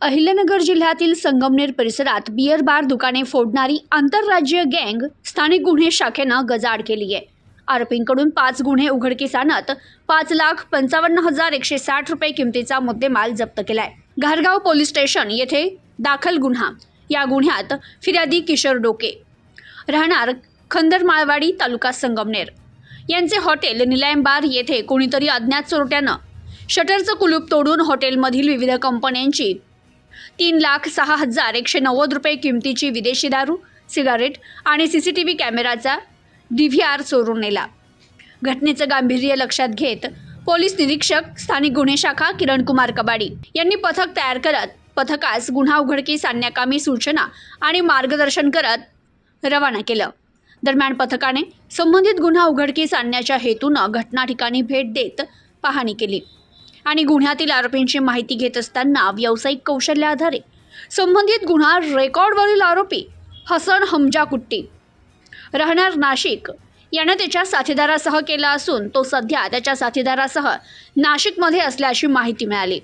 अहिल्यानगर जिल्ह्यातील संगमनेर परिसरात beer bar दुकाने फोडणारी आंतरराज्यीय गँग स्थानिक गुन्हे शाखेनं गजाआड केली आहे। आरोपींकडून 5 गुन्हे उघडकीस आणत 5,55,160 रुपये किमतीचा मुद्देमाल जप्त केलाय। घारगाव पोलीस स्टेशन येथे दाखल गुन्हा। या गुन्ह्यात फिर्यादी किशोर डोके राहणार खंदरमाळवाडी तालुका संगमनेर यांचे हॉटेल निलाम बार येथे कोणीतरी अज्ञात चोरट्यानं शटरचं कुलूप तोडून हॉटेलमधील विविध कंपन्यांची 3,06,190 रुपये किमतीची विदेशी दारू, सिगारेट आणि सीसीटीव्ही कॅमेराचा DVR चोरून नेला। घटनेचं गांभीर्य लक्षात घेत पोलीस निरीक्षक स्थानिक गुन्हे शाखा किरण कुमार कबाडी यांनी पथक तयार करत पथकास गुन्हा उघडकीस आणण्याकामी सूचना आणि मार्गदर्शन करत रवाना केलं। दरम्यान पथकाने संबंधित गुन्हा उघडकीस आणण्याच्या हेतूनं घटना ठिकाणी भेट देत पाहणी केली आणि गुन्ह्यातील आरोपींची माहिती घेत असताना व्यावसायिक कौशल्याआधारे संबंधित गुन्हा रेकॉर्डवरील आरोपी हसन हमजा कुट्टी राहणार नाशिक यानं त्याच्या साथीदारासह केला असून तो सध्या त्याच्या साथीदारासह नाशिकमध्ये असल्याची माहिती मिळाली।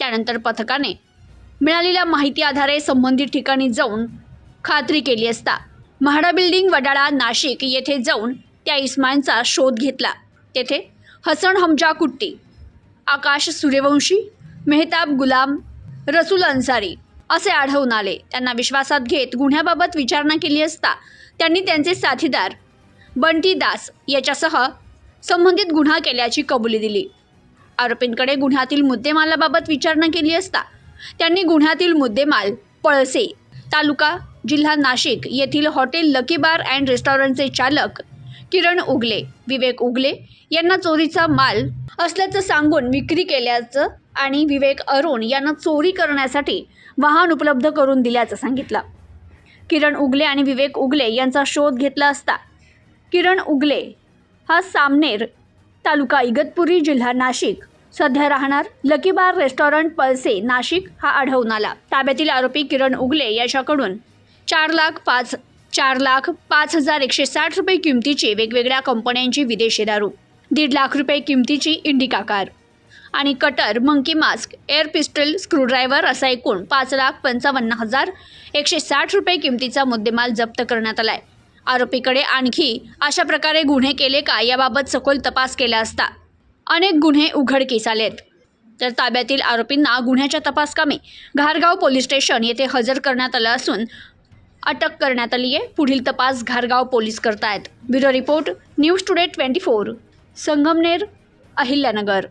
त्यानंतर पथकाने मिळालेल्या माहिती आधारे संबंधित ठिकाणी जाऊन खात्री केली असता म्हाडा बिल्डिंग वडाळा नाशिक येथे जाऊन त्या इस्मांचा शोध घेतला। तेथे हसन हमजा कुट्टी, आकाश सूर्यवंशी, मेहताब गुलाम, रसूल अन्सारी असे आढळून आले। त्यांना विश्वासात घेत गुन्ह्याबाबत विचारणा केली असता त्यांनी त्यांचे साथीदार बंटी दास याच्यासह संबंधित गुन्हा केल्याची कबुली दिली। आरोपींकडे गुन्ह्यातील मुद्देमालाबाबत विचारणा केली असता त्यांनी गुन्ह्यातील मुद्देमाल पळसे तालुका जिल्हा नाशिक येथील हॉटेल लकी बार अँड रेस्टॉरंटचे चालक किरण उगले, विवेक उगले यांना चोरीचा माल असल्याचं सांगून विक्री केल्याचं आणि विवेक अरुण यांना चोरी करण्यासाठी वाहन उपलब्ध करून दिल्याचं सांगितलं। किरण उगले आणि विवेक उगले यांचा शोध घेतला असता किरण उगले हा सामनेर तालुका इगतपुरी जिल्हा नाशिक सध्या राहणार लकी बार रेस्टॉरंट पळसे नाशिक हा आढळून आला। ताब्यातील आरोपी किरण उगले याच्याकडून 4,05,160 रुपये किमतीची वेगवेगळ्या कंपन्यांची विदेशी दारू, 1.5 लाख रुपये किमतीची इंडिका कार आणि cutter, monkey mask, air pistol, screwdriver असा एकूण 5,55,160 रुपये किमतीचा मुद्देमाल जप्त करण्यात आलाय। आरोपीकडे आणखी अशा प्रकारे गुन्हे केले का याबाबत सखोल तपास केला असता अनेक गुन्हे उघडकीस आलेत। तर ताब्यातील आरोपींना गुन्ह्याच्या तपासकामी घारगाव पोलीस स्टेशन येथे हजर करण्यात आलं असून अटक करण्यात आली आहे। पुढील तपास घारगाव पोलीस करतायत। Bureau report, news today 24, Sangamner, Ahilyanagar.